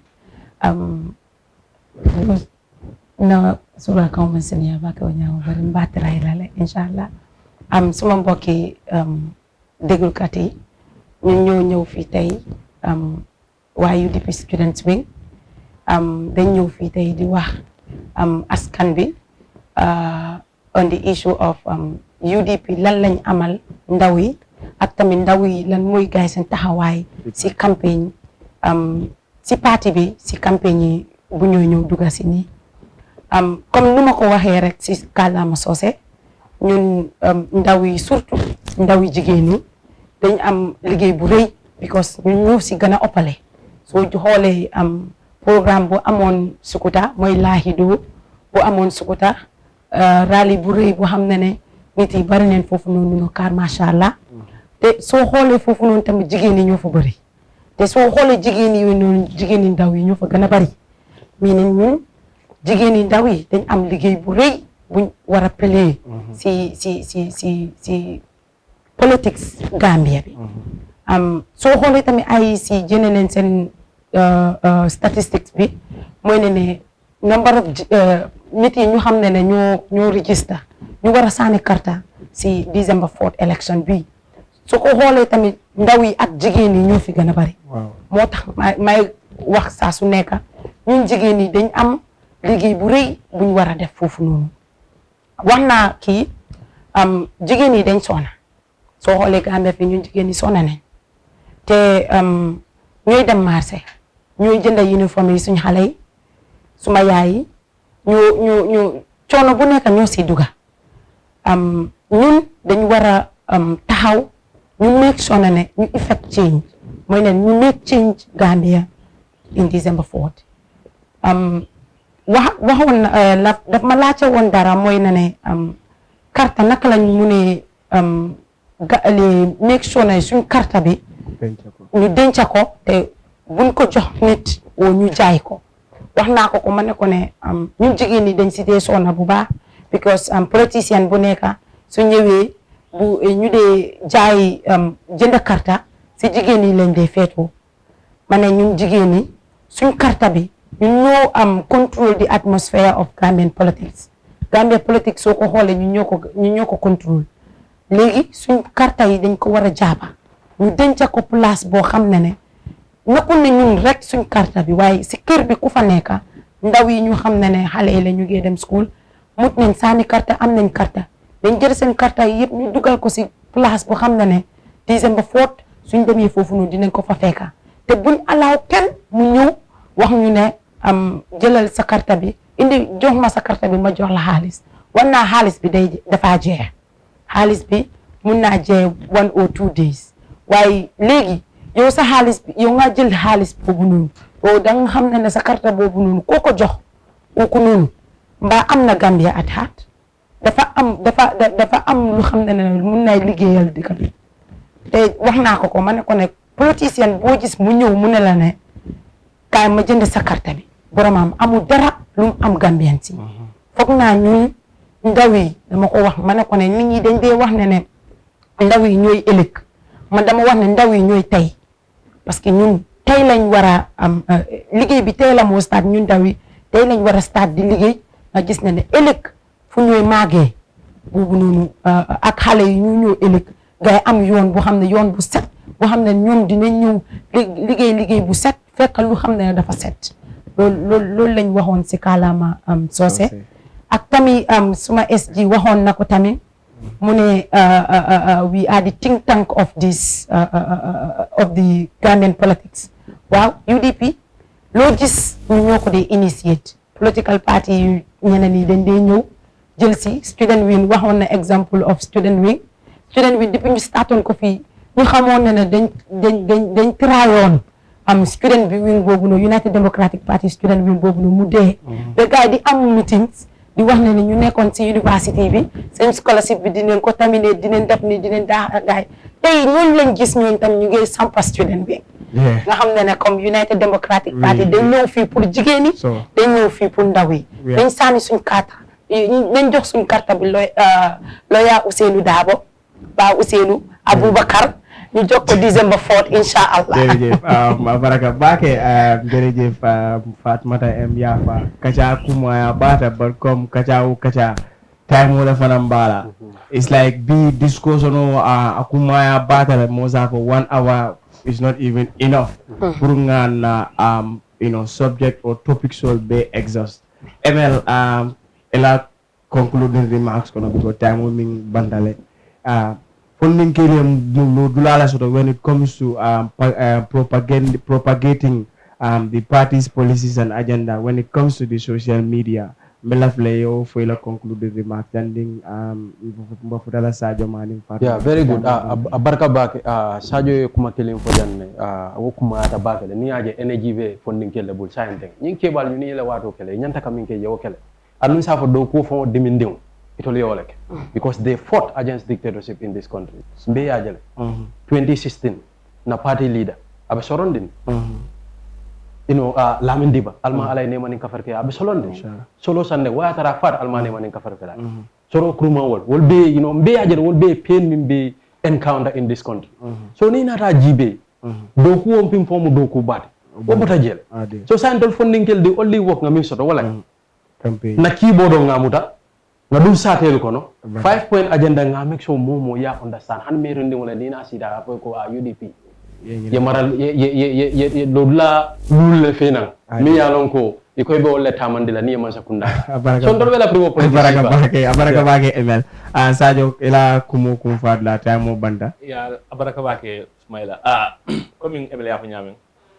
No sura ko masini bake onya bari mbatra ilale inshallah. Suma mbokki degul kati ñu ñew fi tay wa UDP students wing dañ ñew fi tay di wax askan bi on the issue of UDP lan lañ amal ndaw yi ak tamit ndaw yi lan mooy gaay seen taxawaay si campagne si parti bi si campagne yi bu ñooy ñëw duga si nii comme nu ma ko waxee rek si kàllaama soose ñun ndaw yi surtout ndaw yi jigéen ñi dañ am liggéey bu rëy because ñun ñoo si gën a oppale soo xoolee programme bu amoon Sukuta mooy laahido bu amoon Sukuta rally bu rëy bu xam ne nit yi bari neen foofu noonu no kaar macha allah te soo xoolee foofu noonu tamit jigéen ñi ñoo fa bari te soo xoolee jigéen yi noonu jigéen ñi ndaw yi ñoo fa gën a bari mais ñun jigéen ñi ndaw yi dañ am liggéey bu rëy buñ war a play si politics Gambia bi soo xoolee tamit ay si jëne leen seen statistics bi mooy ne number of nit yi ñu xam ne ñoo register ñu war a sànni karta si December 4th election bi su ko xoolee tamit ndaw yi ak jigéen yi ñoo fi gën a bari moo tax may wax saa su nekk ñun jigéen yi dañ am liggéey bu rëy buñ war a def foofu noonu wax naa kii jigéen yi dañ sona soo xoolee Gambia fi ñun jigéen yi sona nañ te ñooy dem marché ñooy jënd uniforme yi suñ xale yi suma yaay yi ñu coono bu nekk ñoo si duga ñun dañ war a taxaw ñu make sure ne ñu effect change mooy ne ñu make change Gambia in December 4th waxoon daf ma laajte woon dara mooy ne karta naka lañ mu ne make sure ne suñ karta bi ñu denca ko te buñ ko jox nit oo ñu jaay ko wax naa ko ma ne ko ne ñun jigéen ñi dañ si dee soona bu baax because politicien bu nekk su ñëwee bu ñu dee jaay jënd karta si jigéen ñi lañ dee feetu ma ne ñun jigéen ñi suñ karta bi ñun ñoo control the atmosphere of Gambian politics Gambia politics soo ko xoolee ñun ñoo ko control léegi suñ karta yi dañ ko war a jaaba ñu denca ko place boo xam ne nekkul ne ñun rek suñ karta bi waaye si kër bi ku fa nekk ndaw yi ñu xam ne xale yi la ñu ngi dem school mut nañ sànni karta am nañ karta dañ jël seen karta yi yëpp ñu dugal ko si place boo xam ne December 4th suñ demee foofu noonu dinañ ko fa fekka te buñ alaaw kenn mu ñëw wax ñu ne jëlal sa karta bi indi jox ma sa karta bi ma jox la xaalis wan naa xaalis bi dafa jeex xaalis bi mun naa jeex 1 or 2 days waaye léegi yow sa xaalis bi yow nga jël xaalis boobu noonu yow da nga xam ne sa karta boobu noonu koo ko jox kooku noonu mbaa am na Gambia at heart dafa am lu xam ne mun nay liggéeyal dëkk bi te wax naa ko ma ne ko ne politicien boo gis mu ñëw mu ne la ne kaay ma jënd sa karta bi boromam amul dara lu mu am Gambien si foog naa ñun ndaw yi dama ko wax ma ne ko ne nit ñi dañ dee wax ne ndaw yi ñooy ëllëg man dama wax ne ndaw yi ñooy tey parce que ñun tey lañ war a am liggéey bi tey la moo start ñun ndaw yi tey lañ war a start di liggéey nga gis ne ëllëg fu ñooy màggee boobu noonu ak xale yi ñu ñëw ëllëg ngay am yoon boo xam ne yoon bu set boo xam ne ñoom dinañ ñëw liggéey bu set fekk lu xam ne dafa set loolu lañ waxoon si kàllaama soose ak tamit suma SG waxoon na ko tamit mu ne we are the think tank of this of the Gambian politics waaw UDP loo gis ñu ñoo ko dee initiate political party yu ñeneen yi dañ dee ñëw jël si student wing waxoon na example of student wing depuis ñu startoon ko fii ñu xamoon ne dañ tryoon student bi wing boobu noonu United Democratic Party student wing boobu noonu mu dee ba gars yi di am meetings di wax ne ñu nekkoon si université bi seen scholarship bi dinañ ko terminer dinañ def ni dinañ daa gaay tey ñooñu lañ gis ñooñu tam ñu ngi sampa student bi nga xam ne comme United Democratic Party dañ ñëw fii pour jigéen ñi dañ ñëw fii pour ndaw yi dañ sànni suñ carte dañ jox suñ carte bi looya Ousseynou Dabo ba Ousseynou Aboubacar ñu jox ko December 4th insha Allah jërëjëf baraka baake jërëjëf Fatmata M Yafa kacha kumaya bata but comme kacha time wala fanam bala it's like be discussion akumaya bata moza for 1 hour is not even enough pour nga subject or topic should be exhaust ML ela concluding remarks kono because time we min bandale funding dulala sort of when it comes to propagating the party's policies and agenda when it comes to the social media melafleyo for la concluded remarks ending mbafutala Sadio Mane yeah very good barka bake Sadio kuma kelen fo janne wo kuma ata bake ni aje energy be funding kele bul sayente nyin kebal ni la wato kele nyanta kam ke yo kele anun sa fo do ko fo dimindin itoli yoleke because they fought against dictatorship in this country mbe yajale 2016 na party leader abe sorondin Lamin Diba alma alay ne manin kafar ke abe solondin solo sande wa tara fat alma ne manin kafar fela soro kruma wol be mbe yajale wol be pain min be encounter in this country so ni nata jibe doku on pim fomu doku bati o bota jele so santol funding kel the only work ngami soto wala campaign na keyboard ngamuta nga dum satelu kono 5-point agenda nga make sure momo ya understand han me rendi wala dina sida ko UDP ye maral ye dodla lul fena mi yalon ko ikoy be wala tamandila ni man sakunda son do bela primo politique abaraka bake ML Sadio ila kumu kum fadla tamo banda ya abaraka bake Ismaila comme ML ya ko nyamen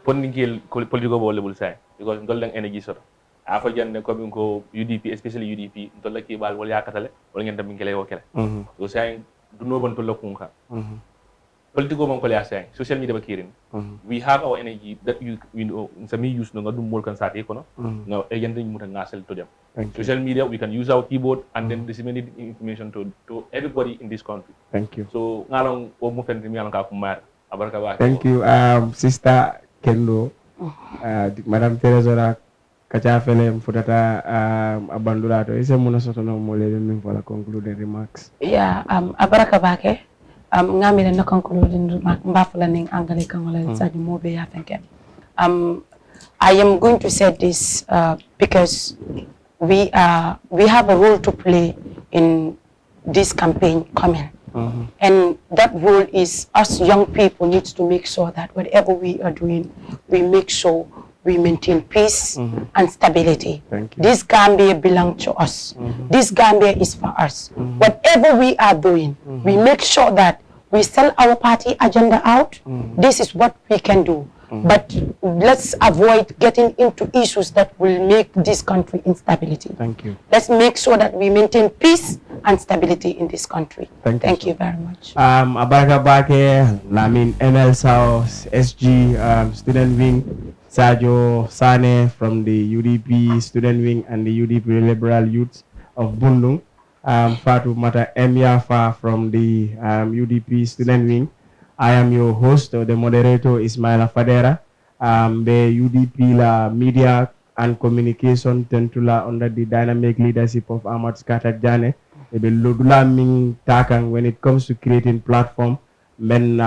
pondingil politiko bo lebul say because ndol lang energy sort afa jande comme ko UDP especially UDP ndol ki bal wala yakatale wala ngeen dem ngele wo kele so say du no bon to lokunka politiko mon ko ya say social media bakirin we have our energy that you know sami use no ngadu mol kan sati kono no e yande muta ngasel to dem social media we can use our keyboard and then disseminate information to everybody in this country. Thank you. So ngalong o mo fendi mi alon ka kumar abaraka ba. Thank you sister Kendo Madam Teresora Kachafele mfutata abandulato ise muna soto no molele min for concluding remarks. Yeah, abaraka bake ngamire na concluding remark mbafula ning angale kangola sadi mobe ya thank I am going to say this because we have a role to play in this campaign coming. And that role is us young people needs to make sure that whatever we are doing, we make sure we maintain peace and stability. This Gambia belongs to us. This Gambia is for us. Whatever we are doing, we make sure that we sell our party agenda out. This is what we can do. But let's avoid getting into issues that will make this country instability. Thank you. Let's make sure that we maintain peace and stability in this country. Thank you very much. Abaraka Bake, Lamin ML South, SG, Student Wing, Sadio Sane from the UDP Student Wing and the UDP Liberal Youth of Bundung, Fatu Mata Emyafa from the UDP Student Wing. I am your host, the moderator Ismaila Fadera. The UDP la Media and Communication Tentula under the dynamic leadership of Ahmad Skatak Jane. The Lodula Ming Takang when it comes to creating platform. Men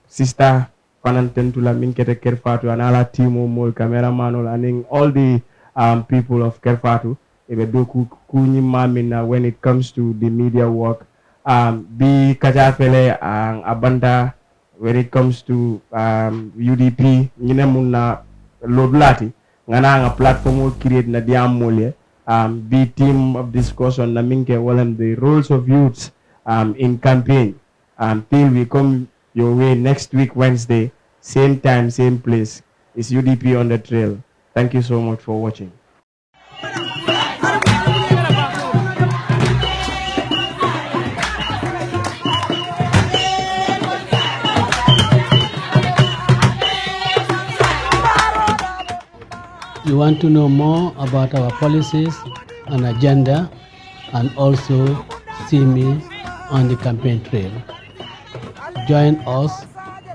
sister Fanan Tentula Ming Kete Kerfatu and ala Timo Mol cameraman and all the people of Kerfatu. Ebe doku kunyi mamina when it comes to the media work. Bi Kajafele ang abanda when it comes to UDP nyine muna lodlati ngana nga platform will create na diamole be team of discussion na minke walam the roles of youths in campaign till we come your way next week Wednesday same time same place is UDP on the trail. Thank you so much for watching. You want to know more about our policies and agenda and also see me on the campaign trail. Join us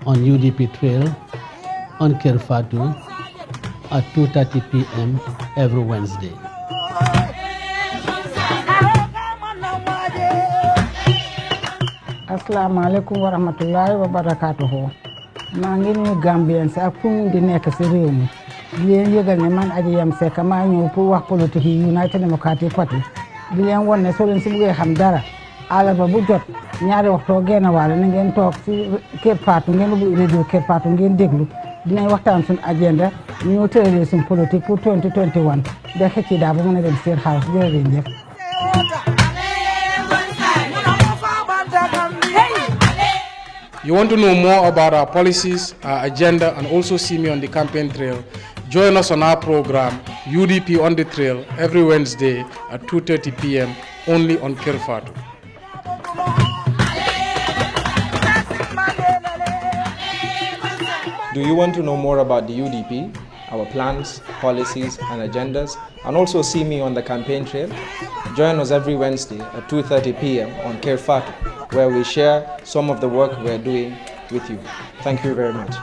on UDP Trail on Kerfatu at 2:30 p.m. every Wednesday. Assalamu alaikum wa rahmatullahi wa barakatuhu. maa ngi nuyu Gambien si ak fu ñu di nekk si réew mi di leen yëgal ne man Aji Yam Seck maa ñëw pour wax politique yi United Democratic Party di leen won ne soo leen si bëggee xam dara àllarba bu jot ñaari waxtoo genn wàll na ngeen toog si Kër Fatou ngeen ubbi radio Kër Fatou ngeen déglu dinañ waxtaan suñu agenda ñu tëralee suñu politique pour 2021 da xëcc daa ba mën a dem State House jërëjëf. You want to know more about our policies, our agenda, and also see me on the campaign trail? Join us on our program, UDP on the Trail, every Wednesday at 2:30 p.m. only on Kerfatu. Do you want to know more about the UDP, our plans, policies, and agendas, and also see me on the campaign trail? Join us every Wednesday at 2:30 p.m. on Kerfatu, where we share some of the work we're doing with you. Thank you very much.